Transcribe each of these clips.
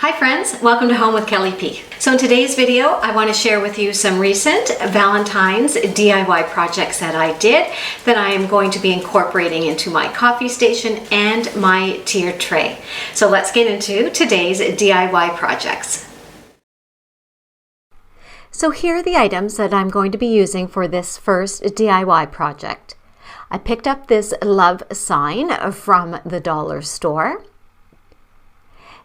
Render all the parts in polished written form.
Hi friends, welcome to Home with Kelly P. So in today's video, I want to share with you some recent Valentine's DIY projects that I did that I am going to be incorporating into my coffee station and my tier tray. So let's get into today's DIY projects. So here are the items that I'm going to be using for this first DIY project. I picked up this love sign from the dollar store.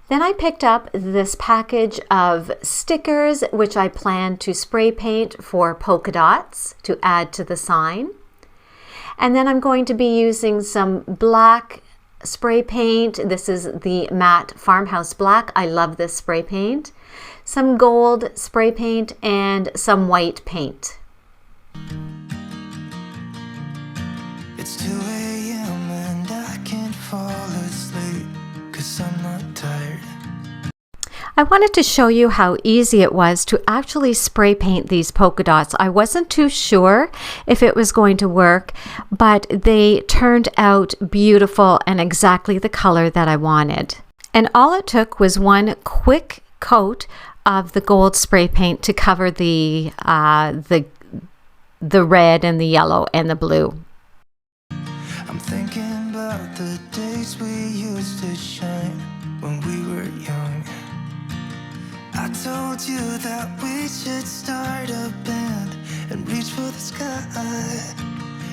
Then I picked up this package of stickers, which I plan to spray paint for polka dots to add to the sign. And then I'm going to be using some black spray paint. This is the matte Farmhouse black. I love this spray paint. Some gold spray paint and some white paint. It's 2 a.m. and I can't fall asleep 'cause I'm not tired. I wanted to show you how easy it was to actually spray paint these polka dots. I wasn't too sure if it was going to work, but they turned out beautiful and exactly the color that I wanted. And all it took was one quick coat of the gold spray paint to cover the red and the yellow and the blue. I'm thinking about the days we used to shine when we were young. I told you that we should start a band and reach for the sky.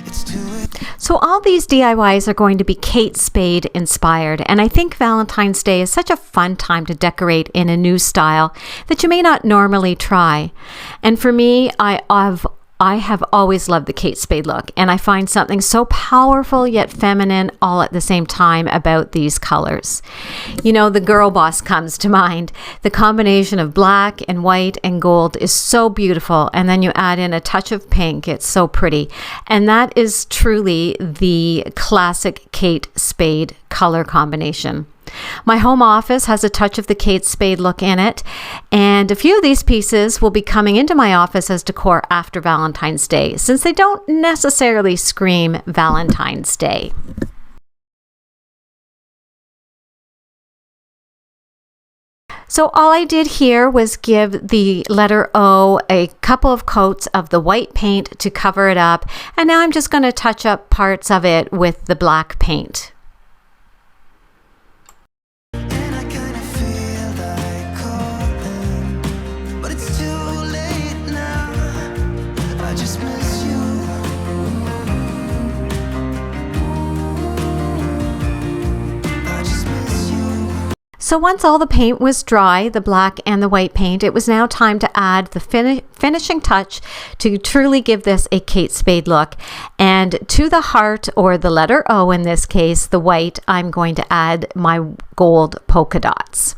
It's too late. So all these DIYs are going to be Kate Spade inspired, and I think Valentine's Day is such a fun time to decorate in a new style that you may not normally try. And for me, I have always loved the Kate Spade look, and I find something so powerful yet feminine all at the same time about these colors. You know, the girl boss comes to mind. The combination of black and white and gold is so beautiful, and then you add in a touch of pink. It's so pretty, and that is truly the classic Kate Spade color combination. My home office has a touch of the Kate Spade look in it, and a few of these pieces will be coming into my office as decor after Valentine's Day, since they don't necessarily scream Valentine's Day. So all I did here was give the letter O a couple of coats of the white paint to cover it up, and now I'm just going to touch up parts of it with the black paint. So once all the paint was dry, the black and the white paint, it was now time to add the finishing touch to truly give this a Kate Spade look. And to the heart, or the letter O in this case, the white, I'm going to add my gold polka dots.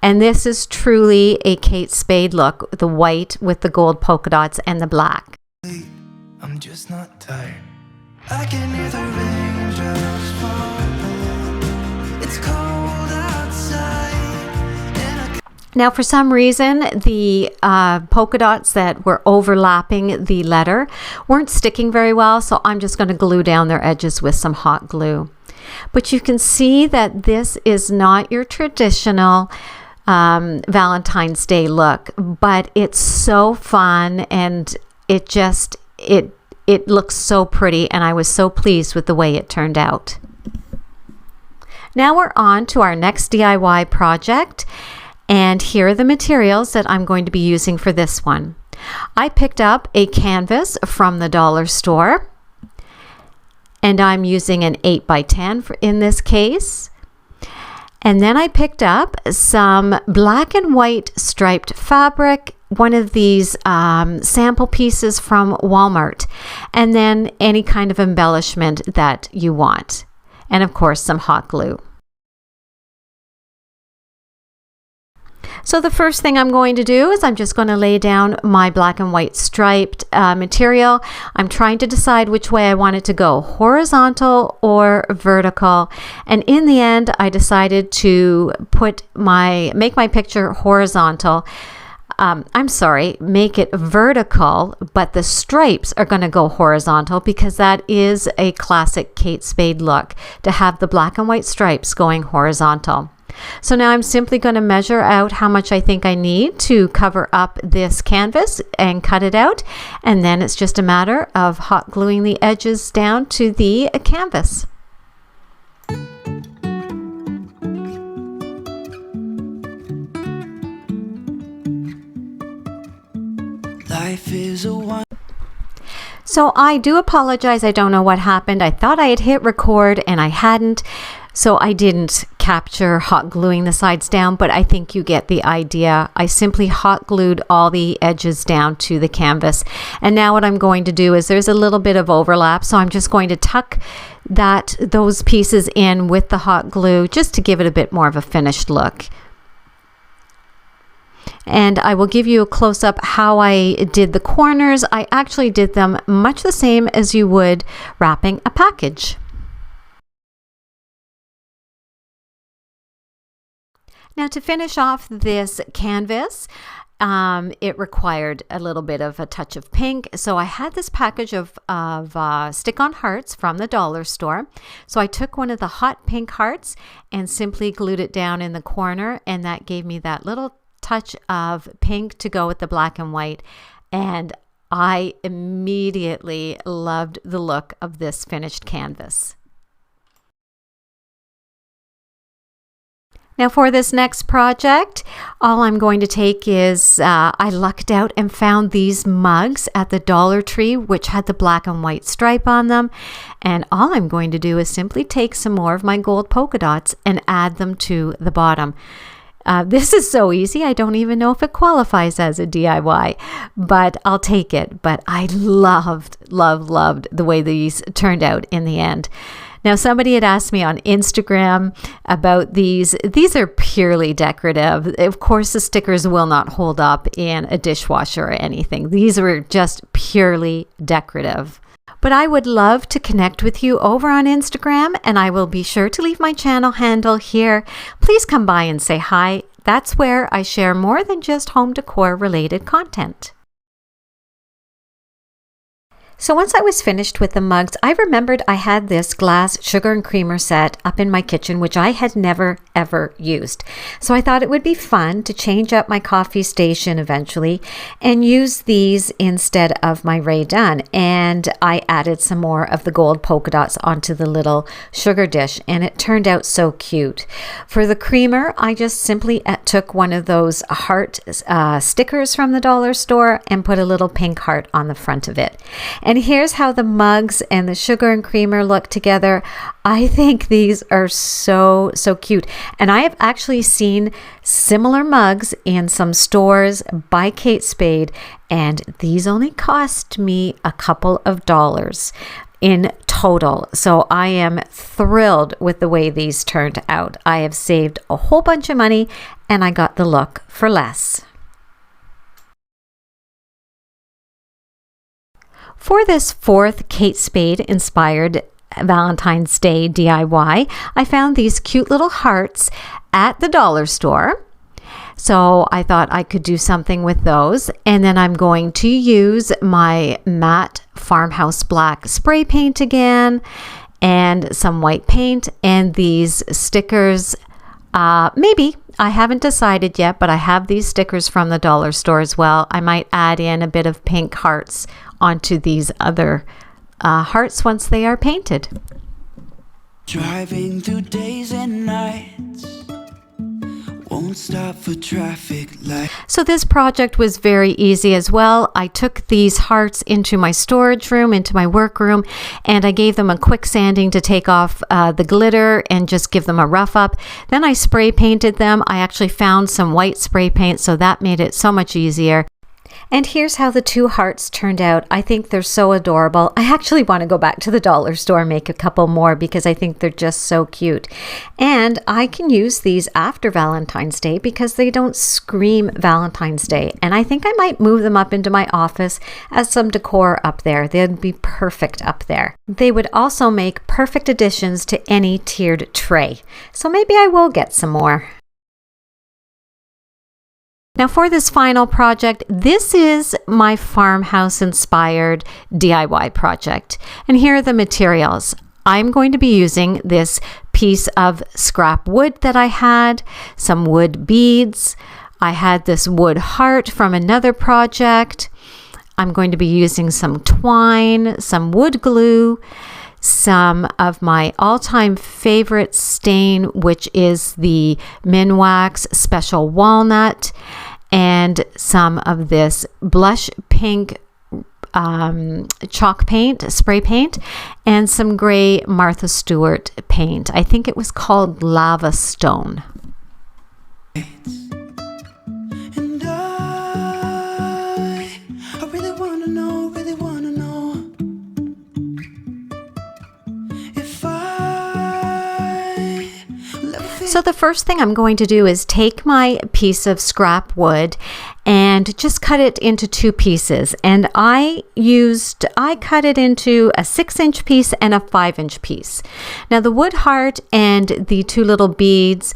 And this is truly a Kate Spade look, the white with the gold polka dots and the black. I'm just not tired. I can hear the raindrops falling. It's cold. Now, for some reason, the polka dots that were overlapping the letter weren't sticking very well, so I'm just going to glue down their edges with some hot glue. But you can see that this is not your traditional Valentine's Day look, but it's so fun, and it looks so pretty, and I was so pleased with the way it turned out. Now we're on to our next DIY project. And here are the materials that I'm going to be using for this one. I picked up a canvas from the dollar store, and I'm using an 8x10 in this case. And then I picked up some black and white striped fabric, one of these sample pieces from Walmart, and then any kind of embellishment that you want. And of course, some hot glue. So the first thing I'm going to do is I'm just going to lay down my black and white striped material. I'm trying to decide which way I want it to go, horizontal or vertical. And in the end, I decided to make my picture horizontal. Make it vertical, but the stripes are going to go horizontal because that is a classic Kate Spade look, to have the black and white stripes going horizontal. So now I'm simply going to measure out how much I think I need to cover up this canvas and cut it out. And then it's just a matter of hot gluing the edges down to the canvas. Life is a one. So I do apologize. I don't know what happened. I thought I had hit record and I hadn't. So I didn't capture hot gluing the sides down, but I think you get the idea. I simply hot glued all the edges down to the canvas. And now what I'm going to do is there's a little bit of overlap. So I'm just going to tuck those pieces in with the hot glue just to give it a bit more of a finished look. And I will give you a close-up how I did the corners. I actually did them much the same as you would wrapping a package. Now to finish off this canvas, it required a little bit of a touch of pink. So I had this package of stick-on hearts from the dollar store. So I took one of the hot pink hearts and simply glued it down in the corner, and that gave me that little touch of pink to go with the black and white. And I immediately loved the look of this finished canvas. Now for this next project, all I'm going to take is, I lucked out and found these mugs at the Dollar Tree, which had the black and white stripe on them. And all I'm going to do is simply take some more of my gold polka dots and add them to the bottom. This is so easy, I don't even know if it qualifies as a DIY, but I'll take it. But I loved the way these turned out in the end. Now, somebody had asked me on Instagram about these. These are purely decorative. Of course, the stickers will not hold up in a dishwasher or anything. These were just purely decorative. But I would love to connect with you over on Instagram, and I will be sure to leave my channel handle here. Please come by and say hi. That's where I share more than just home decor related content. So once I was finished with the mugs, I remembered I had this glass sugar and creamer set up in my kitchen, which I had never ever used. So I thought it would be fun to change up my coffee station eventually and use these instead of my Rae Dunn. And I added some more of the gold polka dots onto the little sugar dish, and it turned out so cute. For the creamer, I just simply took one of those heart stickers from the dollar store and put a little pink heart on the front of it. And here's how the mugs and the sugar and creamer look together. I think these are so cute. And I have actually seen similar mugs in some stores by Kate Spade, and these only cost me a couple of dollars in total. So I am thrilled with the way these turned out. I have saved a whole bunch of money and I got the look for less. For this fourth Kate Spade inspired Valentine's Day DIY, I found these cute little hearts at the dollar store. So I thought I could do something with those. And then I'm going to use my matte Farmhouse black spray paint again and some white paint and these stickers. Maybe, I haven't decided yet, but I have these stickers from the dollar store as well. I might add in a bit of pink hearts onto these other hearts once they are painted. Driving through days and nights, won't stop for traffic light. So this project was very easy as well. I took these hearts into my storage room, into my workroom, and I gave them a quick sanding to take off the glitter and just give them a rough up. Then I spray painted them. I actually found some white spray paint, so that made it so much easier. And here's how the two hearts turned out. I think they're so adorable. I actually want to go back to the dollar store and make a couple more because I think they're just so cute. And I can use these after Valentine's Day because they don't scream Valentine's Day. And I think I might move them up into my office as some decor up there. They'd be perfect up there. They would also make perfect additions to any tiered tray. So maybe I will get some more. Now for this final project, this is my farmhouse inspired DIY project. And here are the materials. I'm going to be using this piece of scrap wood that I had, some wood beads. I had this wood heart from another project. I'm going to be using some twine, some wood glue, some of my all-time favorite stain, which is the Minwax Special Walnut, and some of this blush pink chalk paint, spray paint, and some gray Martha Stewart paint. I think it was called Lava Stone. And I really wanna know if I will ever feel. So the first thing I'm going to do is take my piece of scrap wood and just cut it into two pieces. And I cut it into a 6-inch piece and a 5-inch piece. Now the wood heart and the two little beads,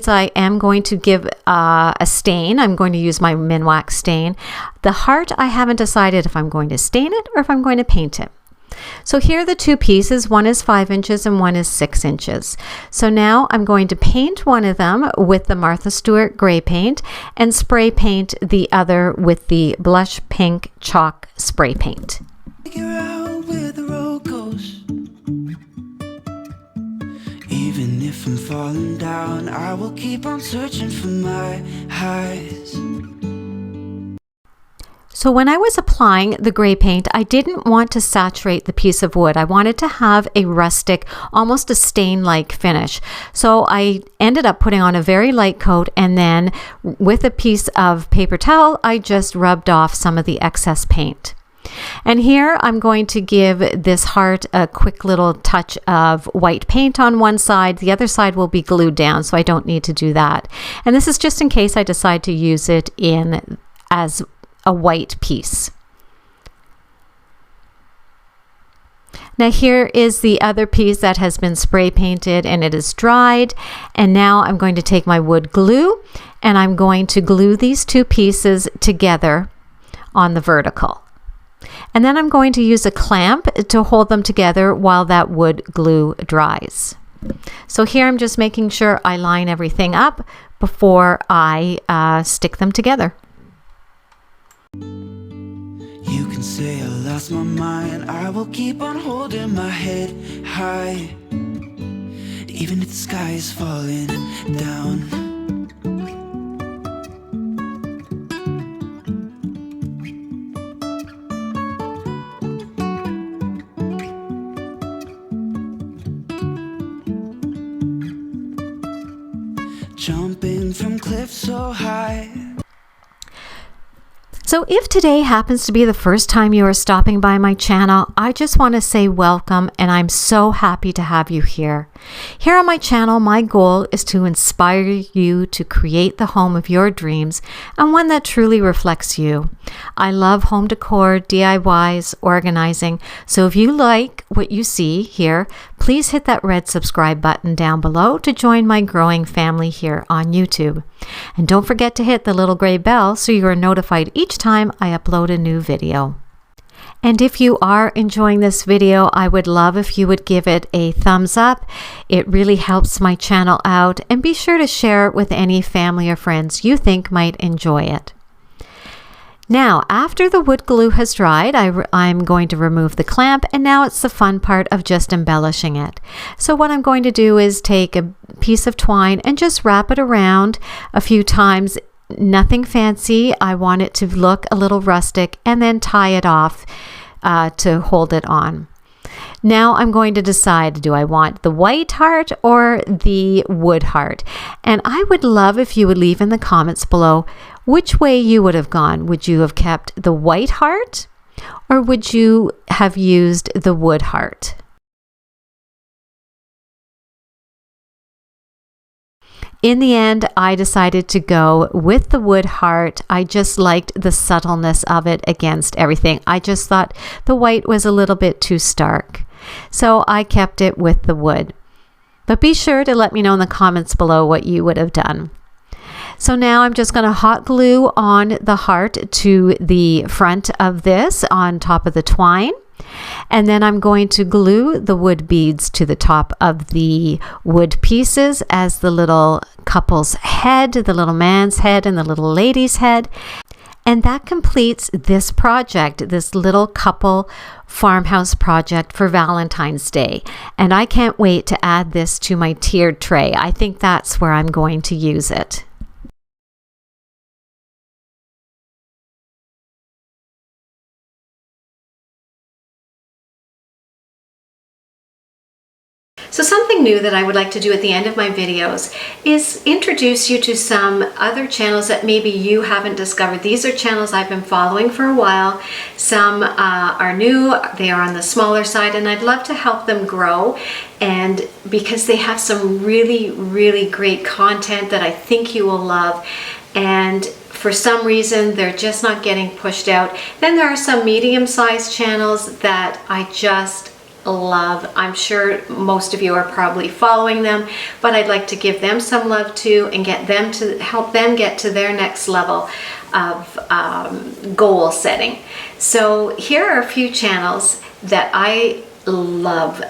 I am going to give a stain. I'm going to use my Minwax stain. The heart, I haven't decided if I'm going to stain it or if I'm going to paint it. So here are the two pieces. One is 5 inches and one is 6 inches. So now I'm going to paint one of them with the Martha Stewart gray paint and spray paint the other with the blush pink chalk spray paint. Figure out where the road goes. Even if I'm falling down, I will keep on searching for my highs. So when I was applying the gray paint, I didn't want to saturate the piece of wood. I wanted to have a rustic, almost a stain-like finish. So I ended up putting on a very light coat, and then with a piece of paper towel, I just rubbed off some of the excess paint. And here I'm going to give this heart a quick little touch of white paint on one side. The other side will be glued down, so I don't need to do that. And this is just in case I decide to use it as a white piece. Now here is the other piece that has been spray painted and it is dried. And now I'm going to take my wood glue and I'm going to glue these two pieces together on the vertical. And then I'm going to use a clamp to hold them together while that wood glue dries. So here I'm just making sure I line everything up before I stick them together. You can say I lost my mind, I will keep on holding my head high, even if the sky is falling down. Jumping from cliffs so high. So if today happens to be the first time you are stopping by my channel, I just want to say welcome, and I'm so happy to have you here. Here on my channel, my goal is to inspire you to create the home of your dreams and one that truly reflects you. I love home decor, DIYs, organizing, so if you like what you see here, please hit that red subscribe button down below to join my growing family here on YouTube. And don't forget to hit the little gray bell so you are notified each time I upload a new video. And if you are enjoying this video, I would love if you would give it a thumbs up. It really helps my channel out, and be sure to share it with any family or friends you think might enjoy it. Now, after the wood glue has dried, I'm going to remove the clamp, and now it's the fun part of just embellishing it. So what I'm going to do is take a piece of twine and just wrap it around a few times. Nothing fancy. I want it to look a little rustic, and then tie it off to hold it on. Now I'm going to decide, do I want the white heart or the wood heart? And I would love if you would leave in the comments below which way you would have gone. Would you have kept the white heart, or would you have used the wood heart? In the end, I decided to go with the wood heart. I just liked the subtleness of it against everything. I just thought the white was a little bit too stark. So I kept it with the wood. But be sure to let me know in the comments below what you would have done. So now I'm just going to hot glue on the heart to the front of this on top of the twine. And then I'm going to glue the wood beads to the top of the wood pieces as the little couple's head, the little man's head and the little lady's head. And that completes this project, this little couple farmhouse project for Valentine's Day. And I can't wait to add this to my tiered tray. I think that's where I'm going to use it. So something new that I would like to do at the end of my videos is introduce you to some other channels that maybe you haven't discovered. These are channels I've been following for a while. Some are new, they are on the smaller side, and I'd love to help them grow, and because they have some really great content that I think you will love. And for some reason they're just not getting pushed out. Then there are some medium-sized channels that I just love. I'm sure most of you are probably following them, but I'd like to give them some love too and get them to help them get to their next level of goal setting. So here are a few channels that I love,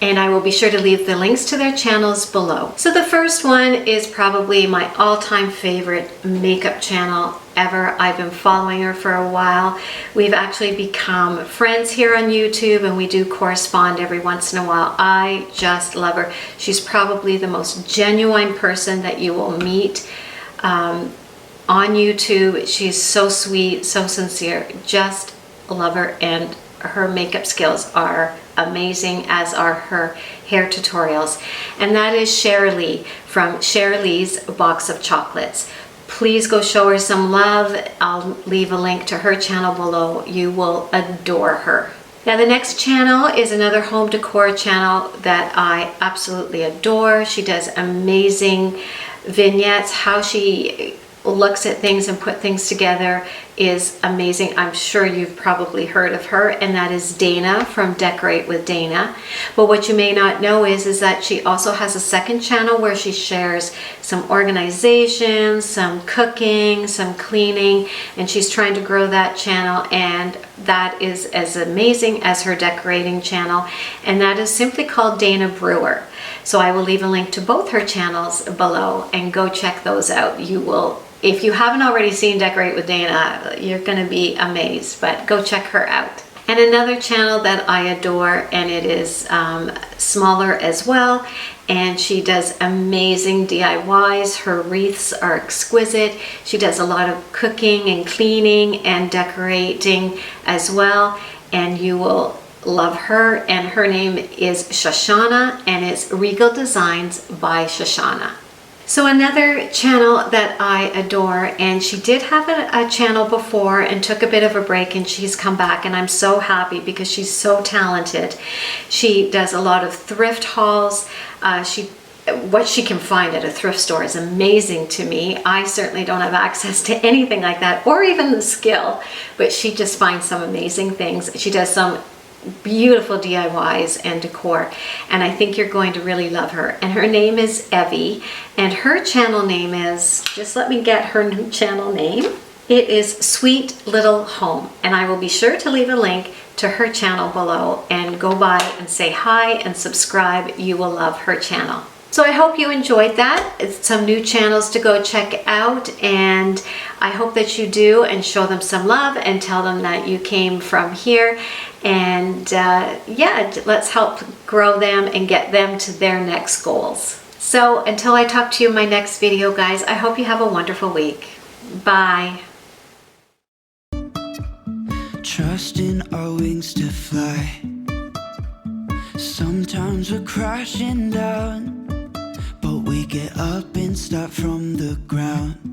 and I will be sure to leave the links to their channels below. So the first one is probably my all-time favorite makeup channel ever. I've been following her for a while. We've actually become friends here on YouTube, and we do correspond every once in a while. I just love her. She's probably the most genuine person that you will meet on YouTube. She's so sweet, so sincere. Just love her, and her makeup skills are amazing, as are her hair tutorials. And that is Sherilee from Sherilee's Box of Chocolates. Please go show her some love. I'll leave a link to her channel below. You will adore her. Now the next channel is another home decor channel that I absolutely adore. She does amazing vignettes. How she looks at things and put things together is amazing. I'm sure you've probably heard of her, and that is Dana from Decorate with Dana. But what you may not know is that she also has a second channel where she shares some organization, some cooking, some cleaning, and she's trying to grow that channel, and that is as amazing as her decorating channel, and that is simply called Dana Brewer. So I will leave a link to both her channels below, and go check those out. You will, if you haven't already seen Decorate with Dana, you're going to be amazed, but go check her out. And another channel that I adore, and it is smaller as well, and she does amazing DIYs. Her wreaths are exquisite. She does a lot of cooking and cleaning and decorating as well, and you will love her. And her name is Shoshana, and it's Regal Designs by Shoshana. So another channel that I adore, and she did have a channel before and took a bit of a break, and she's come back, and I'm so happy because she's so talented. She does a lot of thrift hauls. What she can find at a thrift store is amazing to me. I certainly don't have access to anything like that, or even the skill, but she just finds some amazing things. She does some beautiful DIYs and decor, and I think you're going to really love her. And her name is Evie, and her channel name is, just let me get her new channel name. It is Sweet Little Home, and I will be sure to leave a link to her channel below, and go by and say hi and subscribe. You will love her channel. So I hope you enjoyed that. It's some new channels to go check out, and I hope that you do, and show them some love and tell them that you came from here. And yeah, let's help grow them and get them to their next goals. So until I talk to you in my next video, guys, I hope you have a wonderful week. Bye. Trusting our wings to fly. Sometimes we're crashing down, but we get up and start from the ground.